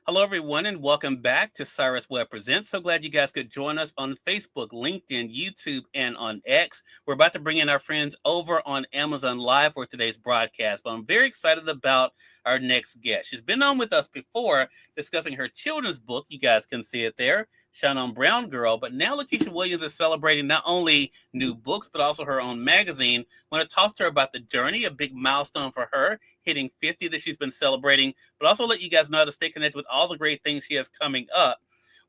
Hello, everyone, and welcome back to Cyrus Webb Presents. So glad you guys could join us on Facebook, LinkedIn, YouTube, and on X. We're about to bring in our friends over on Amazon Live for today's broadcast, but I'm very excited about our next guest. She's been on with us before discussing her children's book. You guys can see it there, Shine On Brown Girl. But now Lakeasha Williams is celebrating not only new books, but also her own magazine. I want to talk to her about the journey, a big milestone for her, hitting 50 that she's been celebrating, but also let you guys know how to stay connected with all the great things she has coming up.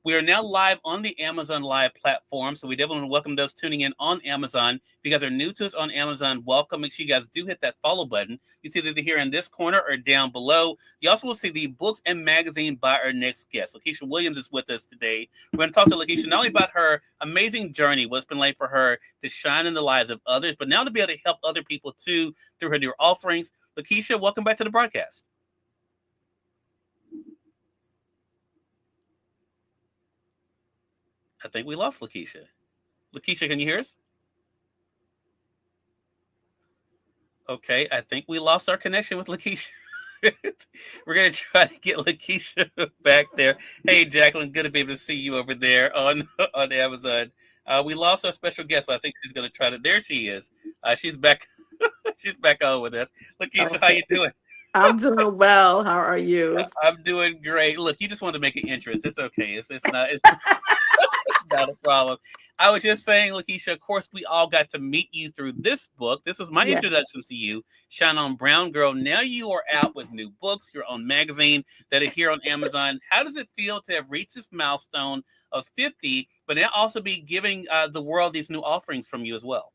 We are now live on the Amazon Live platform, so we definitely want to welcome those tuning in on Amazon. If you guys are new to us on Amazon, welcome. Make sure you guys do hit that follow button. You see it here in this corner or down below. You also will see the books and magazine by our next guest. Lakeasha Williams is with us today. We're going to talk to Lakeasha not only about her amazing journey, what's been like for her to shine in the lives of others, but now to be able to help other people too through her new offerings. Lakeasha, welcome back to the broadcast. I think we lost Lakeasha. Lakeasha, can you hear us? Okay, I think we lost our connection with Lakeasha. We're gonna try to get Lakeisha back there. Hey, Jacqueline, good to be able to see you over there on on Amazon. We lost our special guest, but I think she's gonna try to. There she is. She's back. She's back on with us. Lakeisha, how Okay. you doing? I'm doing well. How are you? I'm doing great. Look, you just wanted to make an entrance. It's okay. It's not a problem. I was just saying, Lakeisha, of course, we all got to meet you through this book. This is my introduction Yes. to you, Shine On Brown Girl. Now you are out with new books, your own magazine that are here on Amazon. How does it feel to have reached this milestone of 50, but now also be giving the world these new offerings from you as well?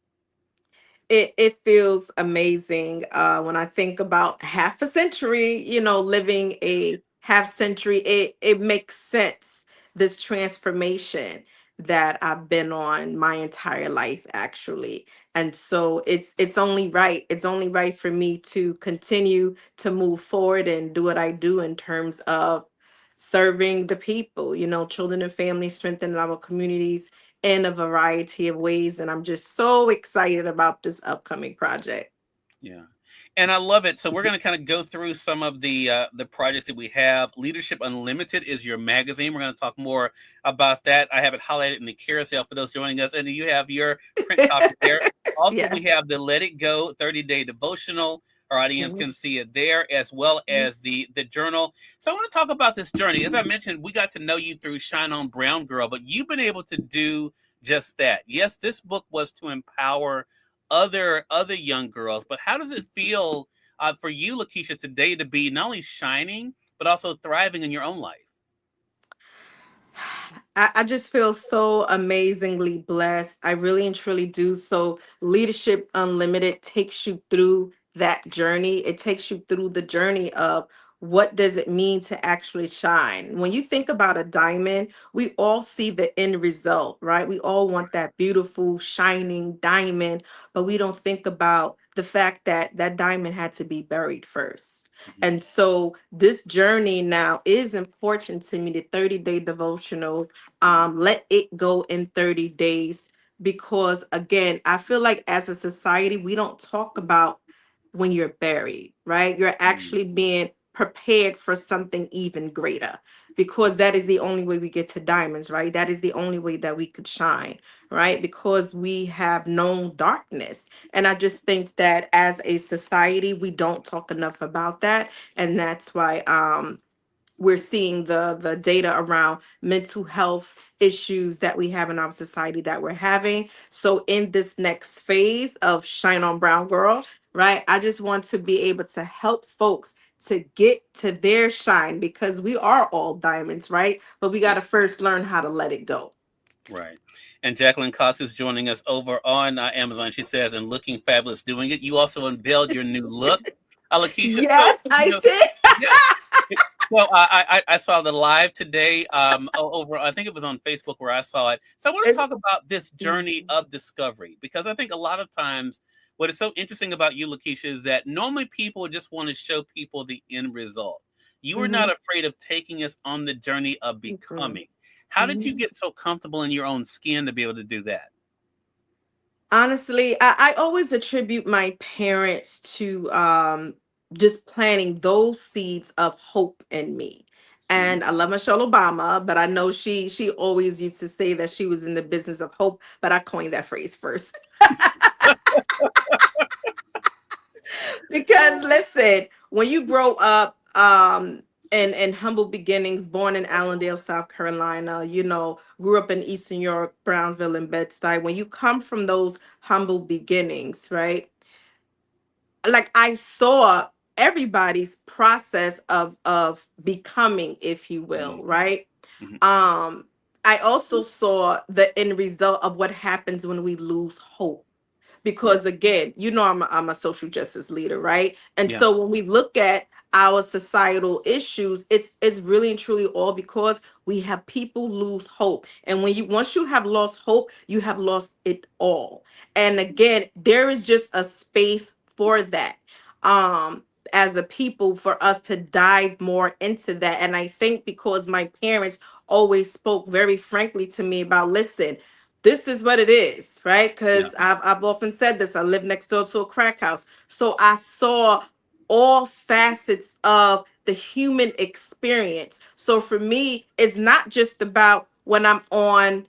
It feels amazing when I think about half a century, living a half century. It makes sense, this transformation that I've been on my entire life, actually. And so it's only right. It's only right for me to continue to move forward and do what I do in terms of serving the people, children and families, strengthening our communities in a variety of ways. And I'm just so excited about this upcoming project. Yeah. And I love it. So we're going to kind of go through some of the projects that we have. Leadership Unlimited is your magazine. We're going to talk more about that. I have it highlighted in the carousel for those joining us, and you have your print copy there. Also, we Yes. have the Let It Go 30-day devotional. Our audience can see Yes. it there, as well as Yes. the journal. So I want to talk about this journey. As I mentioned, we got to know you through Shine On Brown Girl, but you've been able to do just that. Yes, this book was to empower other young girls. But how does it feel for you, Lakeisha, today to be not only shining but also thriving in your own life? I just feel so amazingly blessed. I really and truly do. So, Leadership Unlimited takes you through that journey. It takes you through the journey of what does it mean to actually shine. When you think about a diamond, we all see the end result, right? We all want that beautiful, shining diamond, but we don't think about the fact that that diamond had to be buried first. Mhm. And so, this journey now is important to me, the 30-day devotional, Mhm. let it go in 30 days, because again, I feel like as a society we don't talk about when you're buried, right? You're Mhm. actually being prepared for something even greater, because that is the only way we get to diamonds, right? That is the only way that we could shine, right? Because we have known darkness. And I just think that as a society we don't talk enough about that. And that's why we're seeing the data around mental health issues that we have in our society that we're having. So in this next phase of Shine On Brown Girl, right, I just want to be able to help folks to get to their shine, because we are all diamonds, right? But we got to first learn how to let it go. Right. And Jacqueline Cox is joining us over on Amazon. She says, and looking fabulous doing it. You also unveiled your new look, Lakeisha. So, Yes, I did. yeah. Well, I saw the live today over, I think it was on Facebook where I saw it. So I want to And- talk about this journey Mhm, of discovery, because I think a lot of times what is so interesting about you, Lakeisha, is that normally people just want to show people the end result. You were not mhm, afraid of taking us on the journey of mhm, becoming. How did you mhm. get so comfortable in your own skin to be able to do that? Honestly, I always attribute my parents to just planting those seeds of hope in me. Mhm. And I love Michelle Obama, but I know she always used to say that she was in the business of hope, but I coined that phrase first. Because listen, when you grow up in humble beginnings, born in Allendale, South Carolina, grew up in Eastern York, Brownsville, and Bed-Stuy, when you come from those humble beginnings, right? Like I saw everybody's process of becoming, if you will, Mhm. right? Mhm. um I also saw the end result of what happens when we lose hope, Yeah. because again, I'm a social justice leader, right? And Yeah. so when we look at our societal issues, it's really and truly all because we have people lose hope. And when you once you have lost hope, you have lost it all. And again, there is just a space for that. As a people, for us to dive more into that. And I think because my parents always spoke very frankly to me about, listen, this is what it is, right? Yeah. Because I've often said this. I live next door to a crack house. So I saw all facets of the human experience. So for me, it's not just about when I'm on,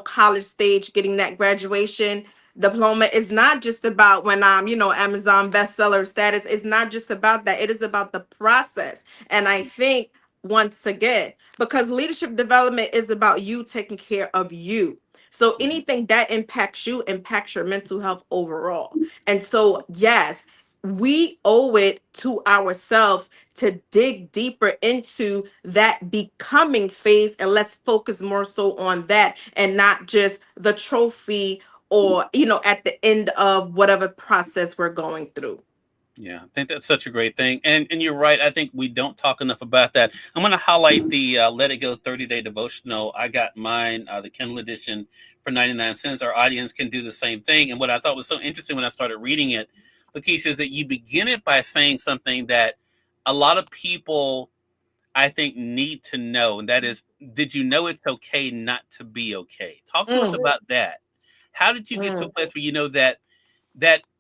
college stage getting that graduation diploma. It's not just about when I'm, Amazon bestseller status. It's not just about that. It is about the process. And I think once again, because leadership development is about you taking care of you. So Mhm. anything that impacts you impacts your mental health overall. And so, yes, we owe it to ourselves to dig deeper into that becoming phase. And let's focus more so on that and not just the trophy or, at the end of whatever process we're going through. Yeah, I think that's such a great thing, and you're right. I think we don't talk enough about that. I'm going to highlight the Let It Go 30-day devotional. I got mine, the Kindle edition, for 99 cents. Our audience can do the same thing. And what I thought was so interesting when I started reading it, Lakeisha, is that you begin it by saying something that a lot of people, I think, need to know, and that is, did you know it's okay not to be okay? Talk to us Mm, about that. How did you get to a mm. place where you know that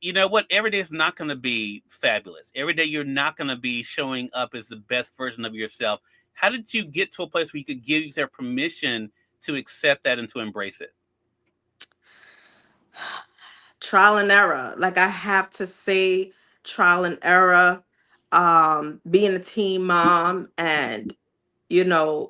you know what, every day is not going to be fabulous, every day you're not going to be showing up as the best version of yourself? How did you get to a place where you could give yourself permission to accept that and to embrace it? Trial and error. Like I have to say, trial and error. Being a teen mom and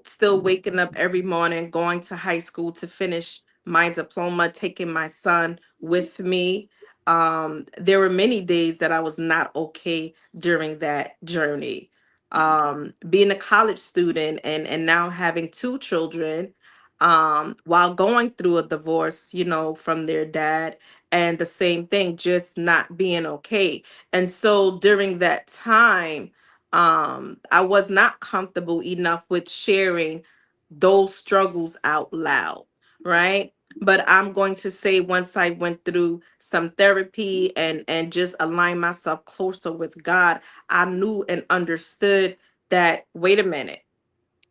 still waking up every morning, going to high school to finish my diploma, taking my son with me. There were many days that I was not okay during that journey. Mhm. Being a college student and now having two children, while going through a divorce, from their dad, and the same thing, just not being okay. And so during that time, I was not comfortable enough with sharing those struggles out loud, right? But I'm going to say, once I went through some therapy and just aligned myself closer with God, I knew and understood that, wait a minute,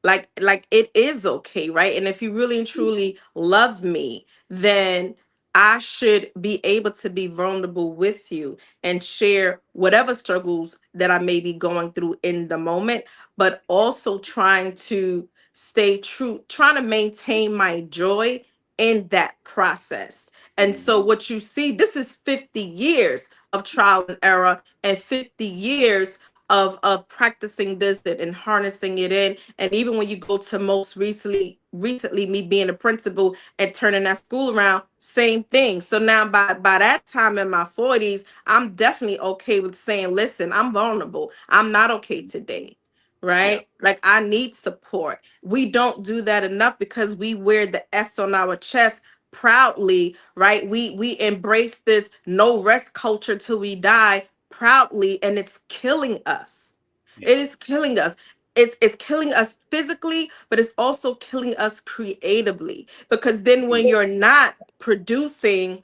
like it is okay, right? And if you really and truly love me, then I should be able to be vulnerable with you and share whatever struggles that I may be going through in the moment, but also trying to stay true, trying to maintain my joy in that process. And Mhm. so what you see, this is 50 years of trial and error and 50 years of practicing this and harnessing it in. And even when you go to most recently me being a principal and turning that school around, same thing. So now by that time in my 40s, I'm definitely okay with saying, listen, I'm vulnerable, I'm not okay today, Yeah. right? Like I need support. We don't do that enough because we wear the S on our chest proudly, right? We embrace this no rest culture till we die proudly, and it's killing us. Yeah. It is killing us. It's killing us physically, but it's also killing us creatively, because then when you're not producing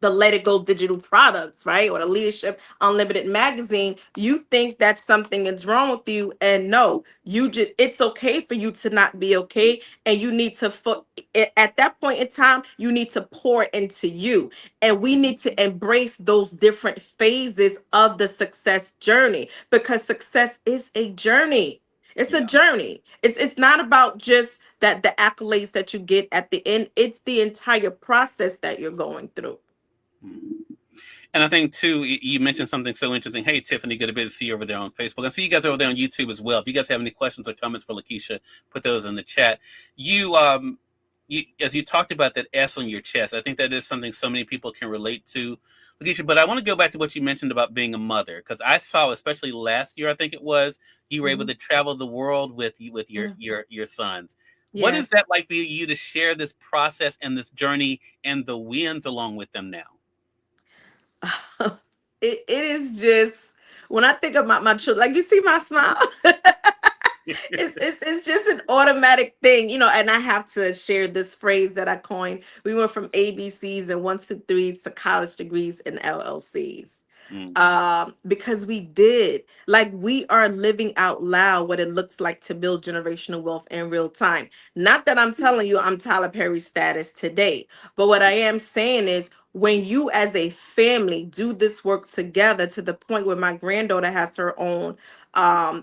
the Let It Go digital products, right? Or the Leadership Unlimited magazine, you think that something is wrong with you. And no, it's okay for you to not be okay. And you need to, at that point in time, you need to pour into you. And we Mhm. need to embrace those different phases of the success journey, because success is a journey. It's a Yeah. journey. It's not about just that the accolades that you get at the end. It's the entire process that you're going through. Mhm. And I think too, you mentioned something so interesting. Hey, Tiffany, good to see you over there on Facebook. I see you guys over there on YouTube as well. If you guys have any questions or comments for Lakeasha, put those in the chat. You, as you talked about that S on your chest, I think that is something so many people can relate to, Lakeisha. But I want to go back to what you mentioned about being a mother, because I saw, especially last year, I think it was, you were able Mhm. to travel the world with your Mm. your sons. What is that Yes. like for you to share this process and this journey and the wins along with them now? It is just when I think about my children, like you see my smile. It's just an automatic thing, and I have to share this phrase that I coined. We went from ABCs and 1, 2, 3s to college degrees and LLCs. Mm, Because we did, like, we are living out loud what it looks like to build generational wealth in real time. Not that I'm telling you I'm Tyler Perry status today, but what I am saying is when you as a family do this work together to the point where my granddaughter has her own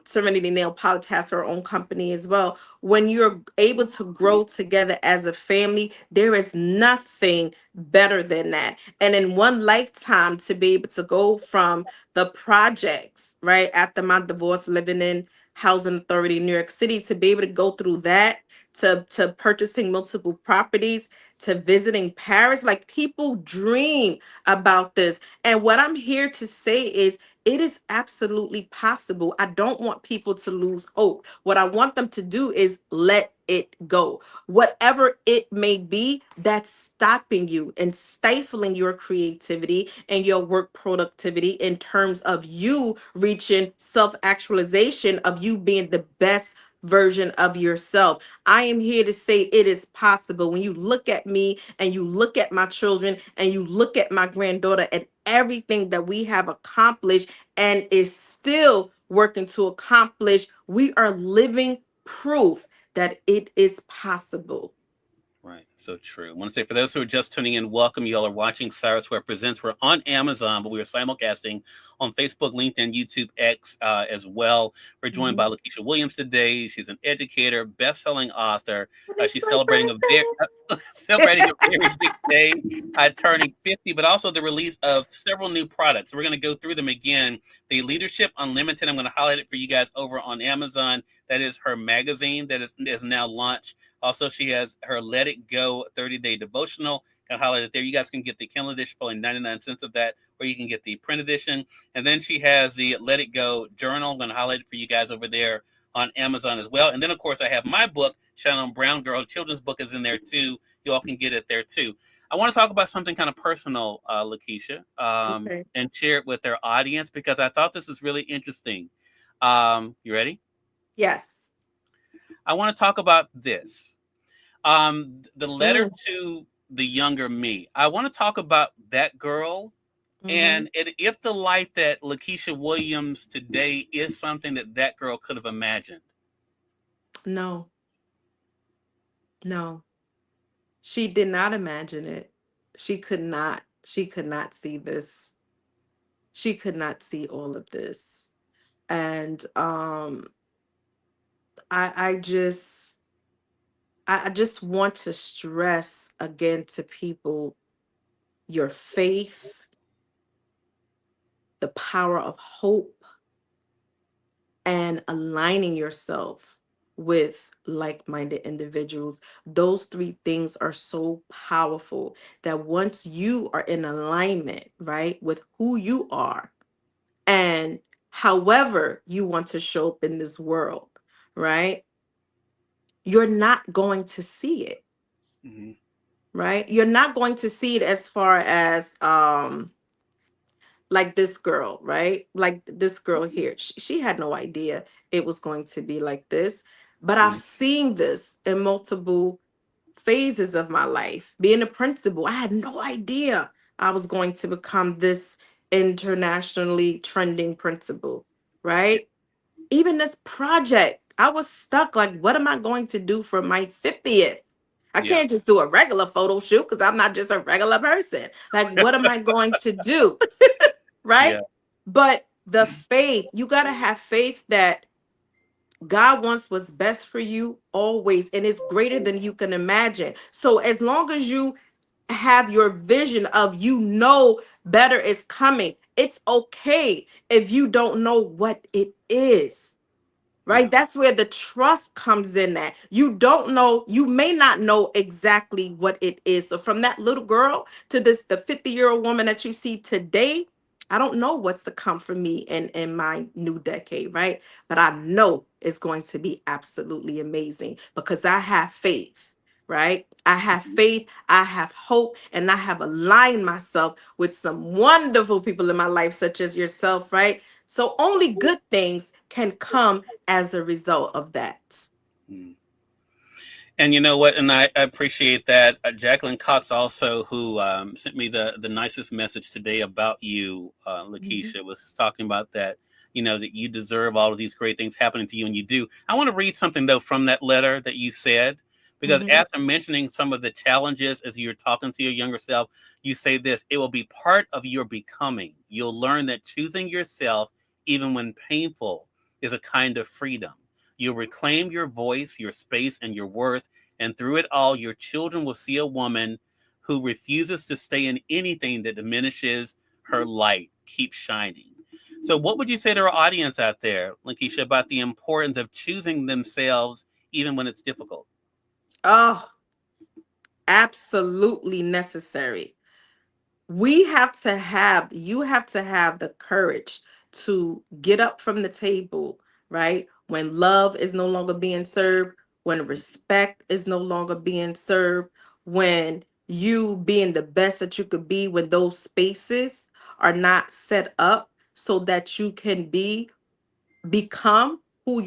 Serenity Nail Polish has her own company as well. When you're able to grow together as a family, there is nothing better than that. And in one lifetime, to be able to go from the projects, right, after my divorce, living in housing authority in New York City, to be able to go through that, to purchasing multiple properties, to visiting Paris, like, people dream about this. And what I'm here to say is it is absolutely possible. I don't want people to lose hope. What I want them to do is let it go. Whatever it may be that's stopping you and stifling your creativity and your work productivity in terms of you reaching self actualization, of you being the best version of yourself. I am here to say it is possible. When you look at me and you look at my children and you look at my granddaughter and everything that we have accomplished and is still working to accomplish, we are living proof that it is possible. right. So true. I want to say for those who are just tuning in, welcome. You all are watching Cyrus Webb Presents. We're on Amazon, but we are simulcasting on Facebook, LinkedIn, YouTube, X as well. We're joined by Mhm. Lakeisha Williams today. She's an educator, best-selling author. It is She's my celebrating a very celebrating a very big day, turning 50, but also the release of several new products. We're going to go through them again. The Leadership Unlimited. I'm going to highlight it for you guys over on Amazon. That is her magazine that is now launched. Also, she has her Let It Go 30-day devotional. Can highlight it there. You guys can get the Kindle edition for only 99 cents of that, or you can get the print edition. And then she has the Let It Go journal. I'm going to highlight it for you guys over there on Amazon as well. And then, of course, I have my book, Shannon Brown Girl. Children's book is in there too. You all can get it there too. I want to talk about something kind of personal, Lakeisha, Okay. and share it with their audience because I thought this is really interesting. You ready? Yes. I want to talk about this. The letter Mm. to the younger me. I want to talk about that girl Hmm. and if the life that Lakeisha Williams today is something that that girl could have imagined. No, no, she did not imagine it. She could not. She could not see this. She could not see all of this. And I just I just want to stress again to people your faith, the power of hope, and aligning yourself with like-minded individuals. Those three things are so powerful that once you are in alignment, right, with who you are and however you want to show up in this world, right, you're not going to see it, Mm-hmm. right? You're not going to see it as far as like this girl, right? Like this girl here. She had no idea it was going to be like this. But I've Mm-hmm. seen this in multiple phases of my life. Being a principal, I had no idea I was going to become this internationally trending principal, Yeah. right? Even this project, I was stuck. Like, what am I going to do for my 50th? I Yeah. can't just do a regular photo shoot because I'm not just a regular person. Like, what am I going to do? Right? Yeah. But the faith, you got to have faith that God wants what's best for you always, and it's greater than you can imagine. So as long as you have your vision of, better is coming, it's okay if you don't know what it is. Yeah. Right? That's where the trust comes in at. You don't know, you may not know exactly what it is. So from that little girl to the 50-year-old woman that you see today, I don't know what's to come for me in my new decade, right? But I know it's going to be absolutely amazing because I have faith. Right? I have Mhm. faith, I have hope, and I have aligned myself with some wonderful people in my life, such as yourself, right? So only good things can come as a result of that. Mm. And you know what? And I appreciate that. Jacqueline Cox also, who sent me the nicest message today about you, Mhm. Lakeisha, was talking about that. You know that you deserve all of these great things happening to you, and you do. I want to read something though from that letter that you said, because Mhm. after mentioning some of the challenges as you're talking to your younger self, you say this: it will be part of your becoming. You'll learn that choosing yourself, even when painful, is a kind of freedom. You'll reclaim your voice, your space, and your worth, and through it all, your children will see a woman who refuses to stay in anything that diminishes her light. Keep shining. So, what would you say to our audience out there, Lakeisha, about the importance of choosing themselves even when it's difficult? Oh, absolutely necessary. You have to have the courage to get up from the table, right? When love is no longer being served, when respect is no longer being served, when you being the best that you could be, when those spaces are not set up so that you can become who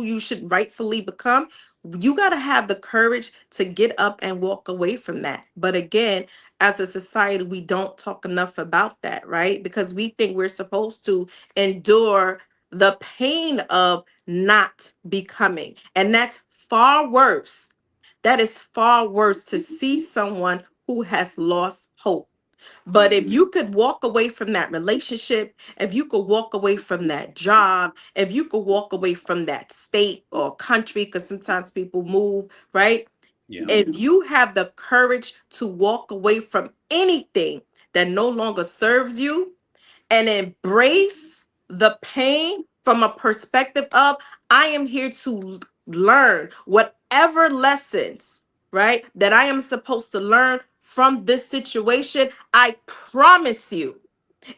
you should rightfully become. You got to have the courage to get up and walk away from that. But again, as a society, we don't talk enough about that, right? Because we think we're supposed to endure the pain of not becoming, and that's far worse. That is far worse, to see someone who has lost hope. But if you could walk away from that relationship, if you could walk away from that job, if you could walk away from that state or country, because sometimes people move, right? Yeah. If you have the courage to walk away from anything that no longer serves you, and embrace the pain from a perspective of, I am here to learn whatever lessons, right, that I am supposed to learn from this situation. I promise you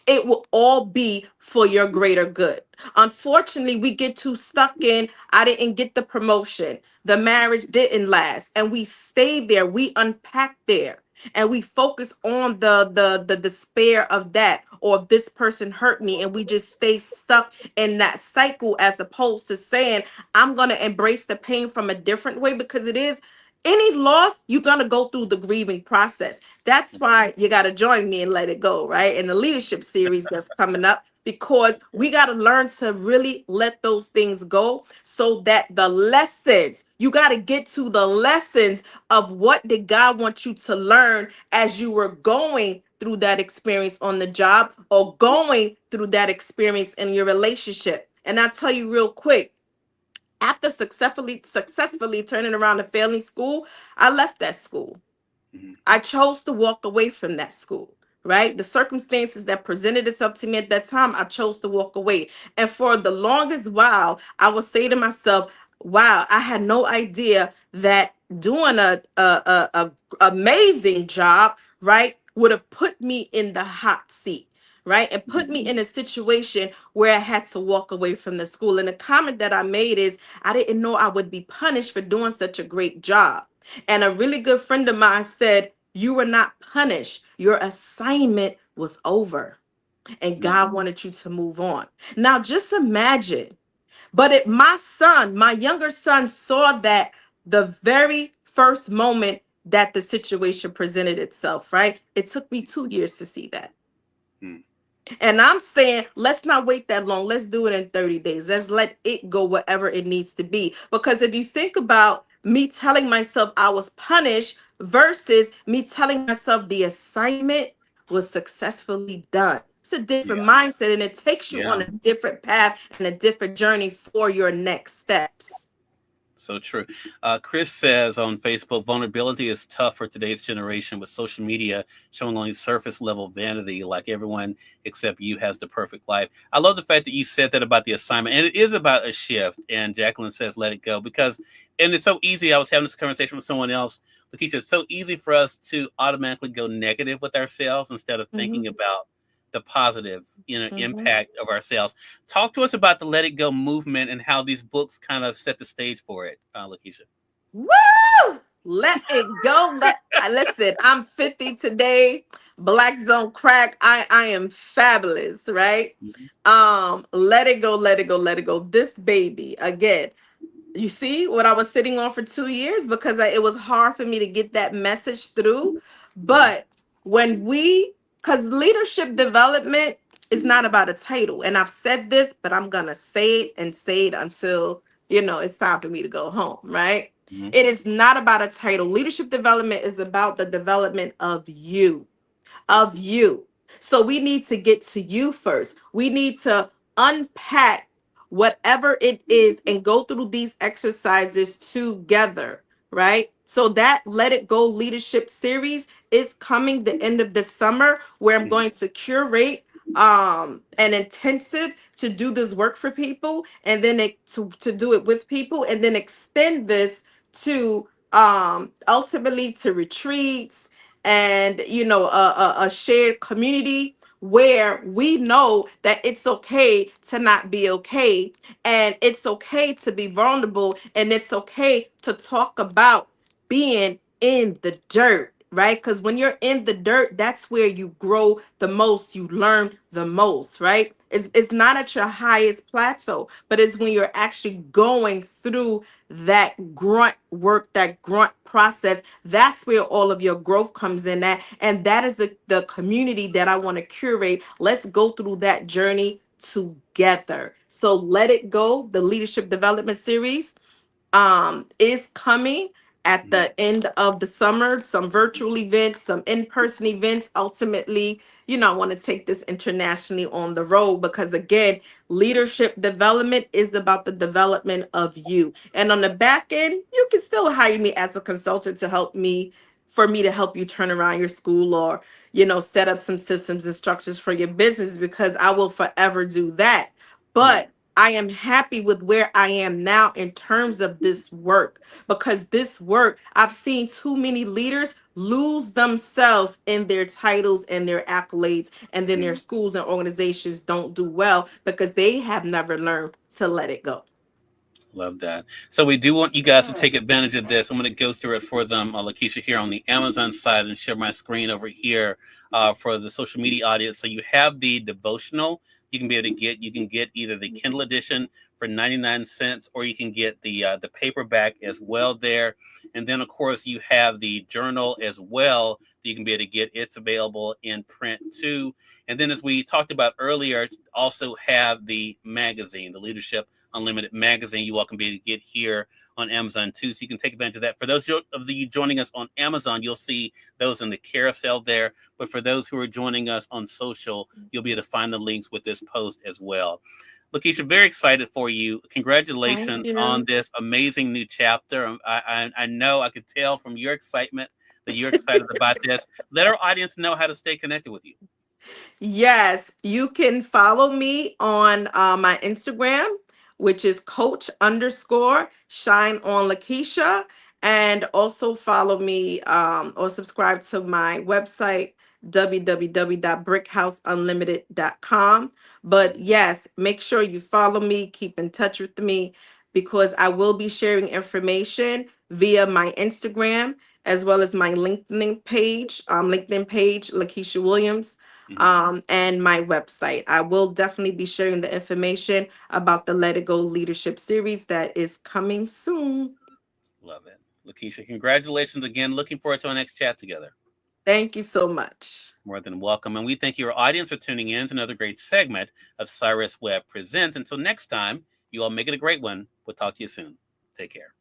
it will all be for your greater good. Unfortunately, we get too stuck in, I didn't get the promotion, the marriage didn't last, and we stay there, we unpack there, and we focus on the despair of that, or if this person hurt me, and we just stay stuck in that cycle, as opposed to saying, I'm going to embrace the pain from a different way, because it is any loss, you're going to go through the grieving process. That's why you got to join me and let it go, right? In the leadership series that's coming up, because we got to learn to really let those things go, so that the lessons, you got to get to the lessons of what did God want you to learn as you were going through that experience on the job, or going through that experience in your relationship. And I'll tell you real quick, after successfully turning around a failing school, I left that school. Mhm. I chose to walk away from that school, right? The circumstances that presented itself to me at that time, I chose to walk away. And for the longest while, I would say to myself, wow, I had no idea that doing a amazing job, right, would have put me in the hot seat, right? And put me in a situation where I had to walk away from the school. And the comment that I made is, I didn't know I would be punished for doing such a great job. And a really good friend of mine said, you were not punished. Your assignment was over, and Mm. God wanted you to move on. Now, just imagine. But my son, my younger son, saw that the very first moment that the situation presented itself, right? It took me 2 years to see that. Mm. And I'm saying, let's not wait that long. Let's do it in 30 days. Let's let it go wherever it needs to be. Because if you think about me telling myself I was punished versus me telling myself the assignment was successfully done. It's a different Yeah. mindset, and it takes you on Yeah. a different path and a different journey for your next steps. So true. Chris says on Facebook, vulnerability is tough for today's generation with social media showing only surface level vanity, like everyone except you has the perfect life. I love the fact that you said that about the assignment, and it is about a shift. And Jacqueline says, let it go, because, and it's so easy. I was having this conversation with someone else. Lakeisha, it's so easy for us to automatically go negative with ourselves instead of Hmm. thinking about the positive, Hmm. impact of ourselves. Talk to us about the Let It Go movement and how these books kind of set the stage for it, Lakeisha. Woo! Let it go. Listen. I'm 50 today. Black don't crack. I am fabulous, right? Mhm. Let it go. Let it go. Let it go. This baby again. You see what I was sitting on for 2 years because it was hard for me to get that message through. Mhm. But because leadership development is not about a title, and I've said this, but I'm gonna say it and say it until it's time for me to go home. Right? Mhm. It is not about a title. Leadership development is about the development of you. So we need to get to you first. We need to unpack whatever it is and go through these exercises together, right? So that Let It Go leadership series is coming the end of the summer, where I'm Mhm. going to curate an intensive to do this work for people, and then to do it with people, and then extend this to ultimately to retreats, and a shared community where we know that it's okay to not be okay, and it's okay to be vulnerable, and it's okay to talk about being in the dirt, right? Because when you're in the dirt, that's where you grow the most, you learn the most, right? It's not at your highest plateau, but it's when you're actually going through that grunt work, that grunt process. That's where all of your growth comes in at. And that is the community that I want to curate. Let's go through that journey together. So Let It Go, the leadership development series, is coming at Mhm. the end of the summer. Some virtual events, some in-person events. Ultimately, I want to take this internationally on the road, because again, leadership development is about the development of you. And on the back end, you can still hire me as a consultant to help me, for me to help you turn around your school, or set up some systems and structures for your business, because I will forever do that. Yeah. But I am happy with where I am now in terms of this work, because this work, I've seen too many leaders lose themselves in their titles and their accolades, and then their Mhm. schools and organizations don't do well because they have never learned to let it go. Love that. So we do want you guys to take advantage of this. I'm going to go through it for them, Lakeisha, here on the Amazon side, and share my screen over here for the social media audience. So you have the devotional. You can be able to get. You can get either the Kindle edition for 99 cents, or you can get the paperback as well there. And then of course you have the journal as well that you can be able to get. It's available in print too. And then, as we talked about earlier, also have the magazine, the Leadership Unlimited magazine. You all can be able to get here on Amazon too, so you can take advantage of that. For those of you joining us on Amazon, you'll see those in the carousel there. But for those who are joining us on social, you'll be able to find the links with this post as well. Lakeisha, very excited for you. Thank Congratulations on you. this amazing new chapter. I know, I could tell from your excitement that you're excited about this. Let our audience know how to stay connected with you. Yes, you can follow me on my Instagram, which is coach_shine on Lakeisha. And also follow me, or subscribe to my website, www.brickhouseunlimited.com. But yes, make sure you follow me, keep in touch with me, because I will be sharing information via my Instagram, as well as my LinkedIn page, Lakeisha Williams, Mhm. and my website. I will definitely be sharing the information about the Let It Go Leadership Series that is coming soon. Love it. Lakeisha, congratulations again. Looking forward to our next chat together. Thank you so much. More than welcome. And we thank your audience for tuning in to another great segment of Cyrus Webb Presents. Until next time, you all make it a great one. We'll talk to you soon. Take care.